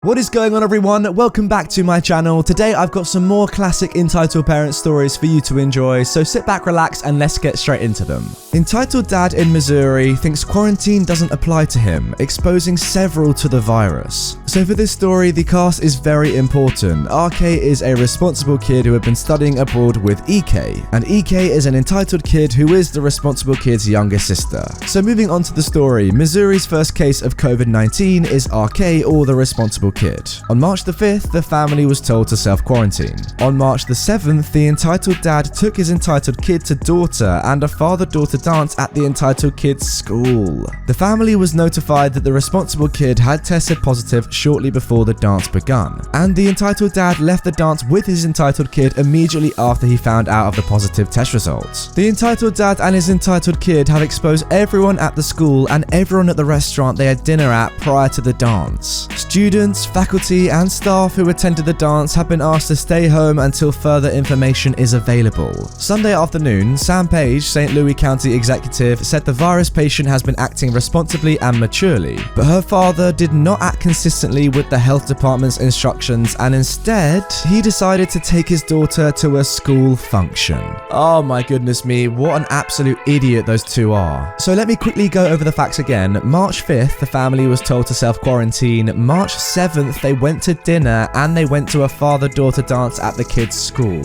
What is going on, everyone? Welcome back to my channel. Today I've got some more classic Entitled Parents stories for you to enjoy, so sit back, relax, and let's get straight into them. Entitled Dad in Missouri thinks quarantine doesn't apply to him, exposing several to the virus. So for this story, the cast is very important. RK is a responsible kid who had been studying abroad with EK, and EK is an entitled kid who is the responsible kid's younger sister. So moving on to the story, Missouri's first case of COVID-19 is RK, or the responsible kid. On March the 5th, the family was told to self-quarantine. On March the 7th, the entitled dad took his entitled kid to daughter and a father-daughter dance at the entitled kid's school. The family was notified that the responsible kid had tested positive shortly before the dance begun, and the entitled dad left the dance with his entitled kid immediately after he found out of the positive test results. The entitled dad and his entitled kid have exposed everyone at the school and everyone at the restaurant they had dinner at prior to the dance. Students, faculty, and staff who attended the dance have been asked to stay home until further information is available. Sunday afternoon, Sam Page, St. Louis County executive, said the virus patient has been acting responsibly and maturely, but her father did not act consistently with the health department's instructions, and instead, he decided to take his daughter to a school function. Oh my goodness me, what an absolute idiot those two are. So let me quickly go over the facts again. March 5th, the family was told to self-quarantine. March 7th, they went to dinner and they went to a father-daughter dance at the kids' school.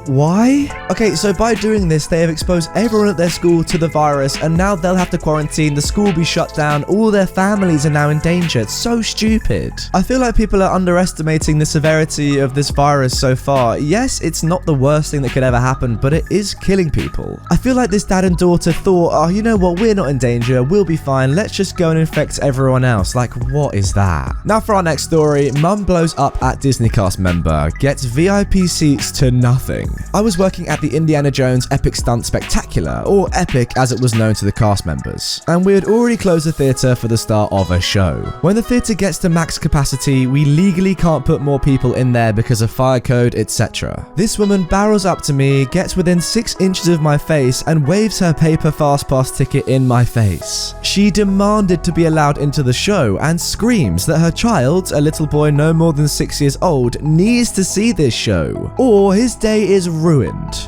Why? Okay, so by doing this, they have exposed everyone at their school to the virus, and now they'll have to quarantine, the school will be shut down, all their families are now in danger. It's so stupid. I feel like people are underestimating the severity of this virus so far. Yes, it's not the worst thing that could ever happen, but it is killing people. I feel like this dad and daughter thought, oh, you know what, we're not in danger, we'll be fine, let's just go and infect everyone else. Like, what is that? Now for our next story, mum blows up at Disney cast member, gets VIP seats to nothing. I was working at the Indiana Jones Epic Stunt Spectacular, or Epic as it was known to the cast members, and we had already closed the theatre for the start of a show. When the theatre gets to max capacity, we legally can't put more people in there because of fire code, etc. This woman barrels up to me, gets within 6 inches of my face, and waves her paper fast pass ticket in my face. She demanded to be allowed into the show and screams that her child, a little boy no more than 6 years old, needs to see this show, or his day is ruined.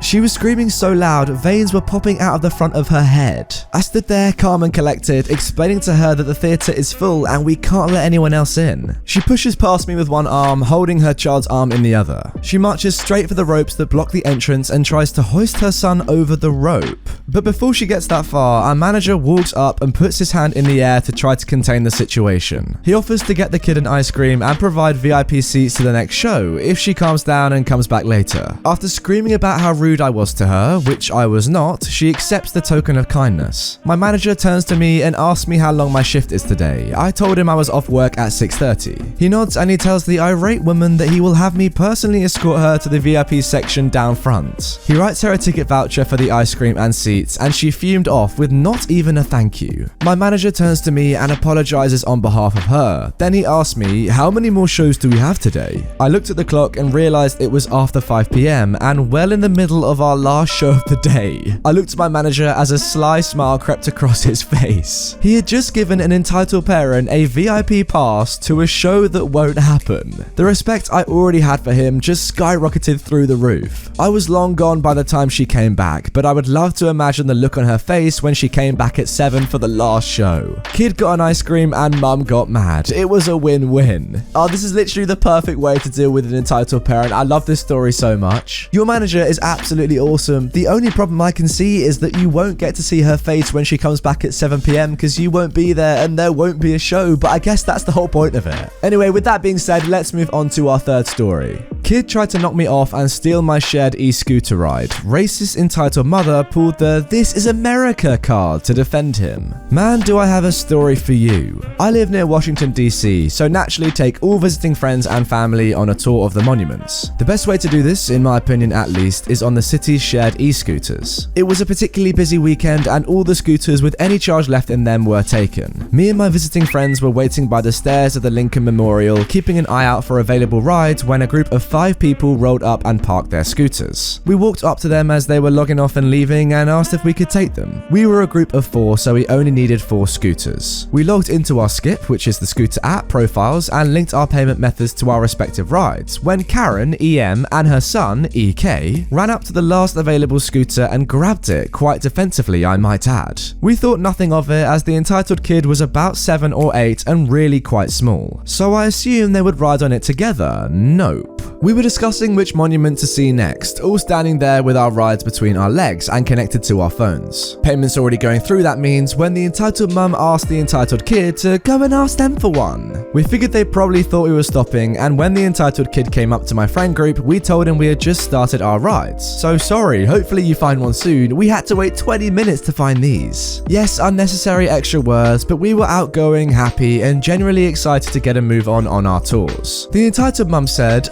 She was screaming so loud, veins were popping out of the front of her head. I stood there calm and collected, explaining to her that the theatre is full and we can't let anyone else in. She pushes past me with one arm, holding her child's arm in the other. She marches straight for the ropes that block the entrance and tries to hoist her son over the rope. But before she gets that far, our manager walks up and puts his hand in the air to try to contain the situation. He offers to get the kid an ice cream and provide VIP seats to the next show if she calms down and comes back later. After screaming about how rude I was to her, which I was not, she accepts the token of kindness. My manager turns to me and asks me how long my shift is today. I told him I was off work at 6:30. He nods and he tells the irate woman that he will have me personally escort her to the VIP section down front. He writes her a ticket voucher for the ice cream and seats, and she fumed off with not even a thank you. My manager turns to me and apologizes on behalf of her. Then he asks me, how many more shows do we have today? I looked at the clock and realized it was after 5 p.m. and well in the middle of our last show of the day. I looked at my manager as a sly smile crept across his face. He had just given an entitled parent a VIP pass to a show that won't happen. The respect I already had for him just skyrocketed through the roof. I was long gone by the time she came back, but I would love to imagine the look on her face when she came back at 7 for the last show. Kid got an ice cream and mum got mad. It was a win-win. Oh, this is literally the perfect way to deal with an entitled parent. I love this story so much. Your manager is absolutely awesome. The only problem I can see is that you won't get to see her face when she comes back at 7 p.m. because you won't be there and there won't be a show, but I guess that's the whole point of it. Anyway, with that being said, let's move on to our third story. Kid tried to knock me off and steal my shared e-scooter ride. Racist entitled mother pulled the "This is America" card to defend him. Man, do I have a story for you. I live near Washington, D.C., so naturally take all visiting friends and family on a tour of the monuments. The best way to do this, in my opinion at least, is on the city's shared e-scooters. It was a particularly busy weekend and all the scooters with any charge left in them were taken. Me and my visiting friends were waiting by the stairs of the Lincoln Memorial, keeping an eye out for available rides when a group of 5 5 people rolled up and parked their scooters. We walked up to them as they were logging off and leaving and asked if we could take them. We were a group of 4, so we only needed 4 scooters. We logged into our Skip, which is the scooter app, profiles, and linked our payment methods to our respective rides, when Karen, EM, and her son, EK, ran up to the last available scooter and grabbed it, quite defensively I might add. We thought nothing of it as the entitled kid was about 7 or 8 and really quite small, so I assumed they would ride on it together. Nope. We were discussing which monument to see next, all standing there with our rides between our legs and connected to our phones. Payment's already going through, that means, when the entitled mum asked the entitled kid to go and ask them for one. We figured they probably thought we were stopping, and when the entitled kid came up to my friend group, we told him we had just started our rides. So sorry, hopefully you find one soon. We had to wait 20 minutes to find these. Yes, unnecessary extra words, but we were outgoing, happy, and genuinely excited to get a move on our tours. The entitled mum said,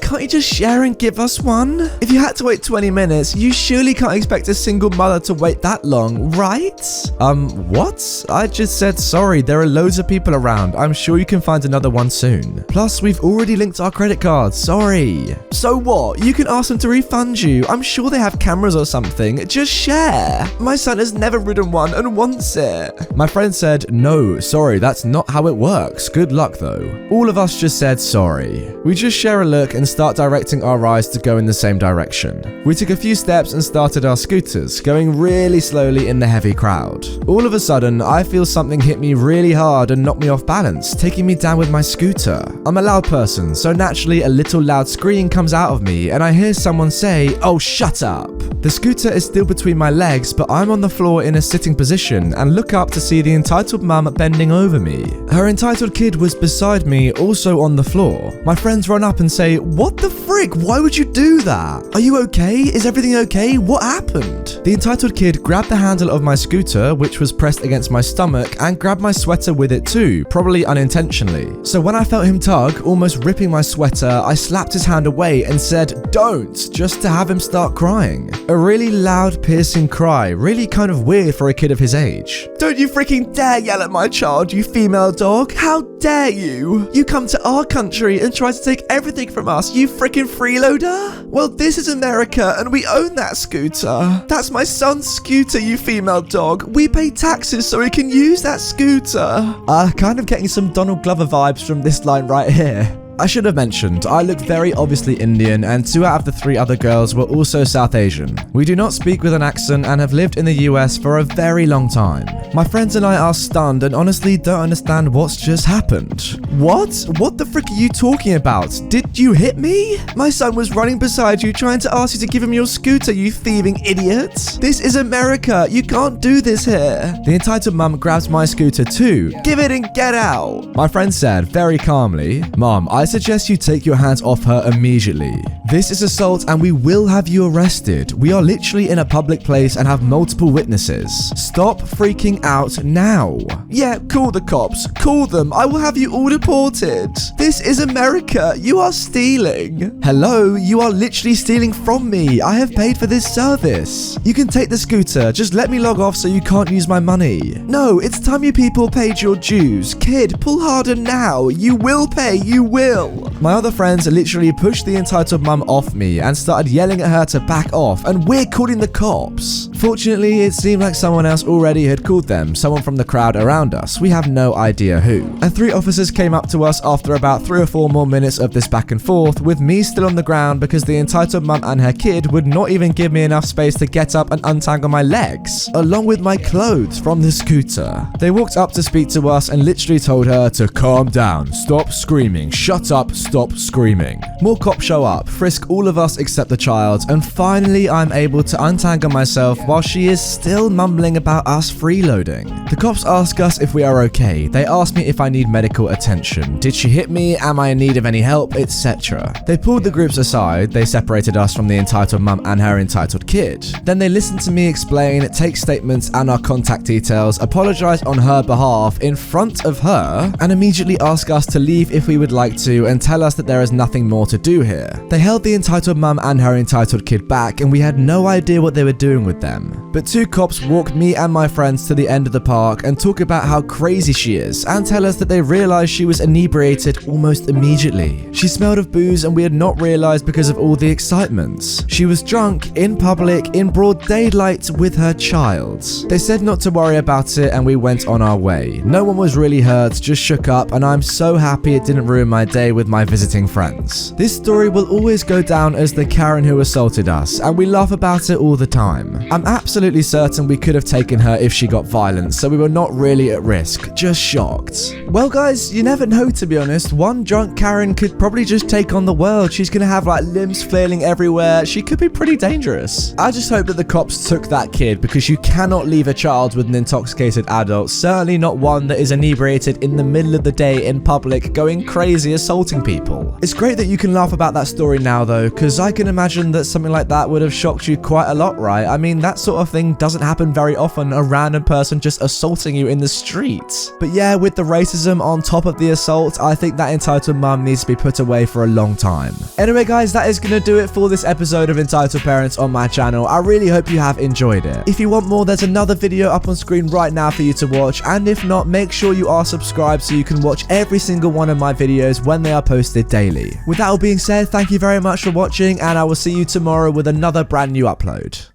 can't you just share and give us one? If you had to wait 20 minutes, you surely can't expect a single mother to wait that long, right? What? I just said sorry, there are loads of people around. I'm sure you can find another one soon. Plus, we've already linked our credit cards, sorry. So what? You can ask them to refund you. I'm sure they have cameras or something. Just share. My son has never ridden one and wants it. My friend said, no, sorry, that's not how it works. Good luck though. All of us just said sorry. We just share a look and start directing our rides to go in the same direction. We took a few steps and started our scooters, going really slowly in the heavy crowd. All of a sudden, I feel something hit me really hard and knock me off balance, taking me down with my scooter. I'm a loud person, so naturally a little loud scream comes out of me and I hear someone say, oh, shut up. The scooter is still between my legs, but I'm on the floor in a sitting position and look up to see the entitled mum bending over me. Her entitled kid was beside me, also on the floor. My friends run up and say, what the frick? Why would you do that? Are you okay? Is everything okay? What happened? The entitled kid grabbed the handle of my scooter, which was pressed against my stomach, and grabbed my sweater with it too, probably unintentionally. So when I felt him tug, almost ripping my sweater, I slapped his hand away and said, don't, just to have him start crying. A really loud, piercing cry, really kind of weird for a kid of his age. Don't you freaking dare yell at my child, you female dog. How dare you? You come to our country and try to take everything from us, you freaking freeloader? Well, this is America and we own that scooter. That's my son's scooter, you female dog. We pay taxes so we can use that scooter. Kind of getting some Donald Glover vibes from this line right here. I should have mentioned, I look very obviously Indian and 2 out of the 3 other girls were also South Asian. We do not speak with an accent and have lived in the US for a very long time. My friends and I are stunned and honestly don't understand what's just happened. What? What the frick are you talking about? Did you hit me? My son was running beside you trying to ask you to give him your scooter, you thieving idiot. This is America, you can't do this here. The entitled mum grabs my scooter too. Give it and get out. My friend said very calmly, Mom, I suggest you take your hands off her immediately. This is assault and we will have you arrested. We are literally in a public place and have multiple witnesses. Stop freaking out now. Yeah, call the cops. Call them. I will have you all deported. This is America. You are stealing. Hello, you are literally stealing from me. I have paid for this service. You can take the scooter. Just let me log off so you can't use my money. No, it's time you people paid your dues. Kid, pull harder now. You will pay. You will. My other friends literally pushed the entitled mum off me and started yelling at her to back off, and we're calling the cops. Fortunately, it seemed like someone else already had called them, someone from the crowd around us. We have no idea who. And 3 officers came up to us after about 3 or 4 more minutes of this back and forth, with me still on the ground because the entitled mum and her kid would not even give me enough space to get up and untangle my legs, along with my clothes from the scooter. They walked up to speak to us and literally told her to calm down, stop screaming, shut up, stop screaming. More cops show up, frisk all of us except the child, and finally I'm able to untangle myself while she is still mumbling about us freeloading. The cops ask us if we are okay. They ask me if I need medical attention. Did she hit me? Am I in need of any help? Etc. They pulled the groups aside. They separated us from the entitled mum and her entitled kid. Then they listened to me explain, take statements and our contact details, apologize on her behalf in front of her, and immediately ask us to leave if we would like to and tell tell us that there is nothing more to do here. They held the entitled mum and her entitled kid back, and we had no idea what they were doing with them. But 2 cops walk me and my friends to the end of the park and talk about how crazy she is, and tell us that they realized she was inebriated almost immediately. She smelled of booze, and we had not realized because of all the excitement. She was drunk, in public, in broad daylight with her child. They said not to worry about it, and we went on our way. No one was really hurt, just shook up, and I'm so happy it didn't ruin my day with my visiting friends. This story will always go down as the Karen who assaulted us, and we laugh about it all the time. I'm absolutely certain we could have taken her if she got violent, so we were not really at risk, just shocked. Well guys, you never know, to be honest. One drunk Karen could probably just take on the world. She's gonna have like limbs flailing everywhere. She could be pretty dangerous. I just hope that the cops took that kid, because you cannot leave a child with an intoxicated adult, certainly not one that is inebriated in the middle of the day in public going crazy assaulting people. It's great that you can laugh about that story now though, because I can imagine that something like that would have shocked you quite a lot, right? I mean, that sort of thing doesn't happen very often, a random person just assaulting you in the street. But yeah, with the racism on top of the assault, I think that entitled mum needs to be put away for a long time. Anyway guys, that is gonna do it for this episode of Entitled Parents on my channel. I really hope you have enjoyed it. If you want more, there's another video up on screen right now for you to watch, and if not, make sure you are subscribed so you can watch every single one of my videos when they are posted daily. With that all being said, thank you very much for watching, and I will see you tomorrow with another brand new upload.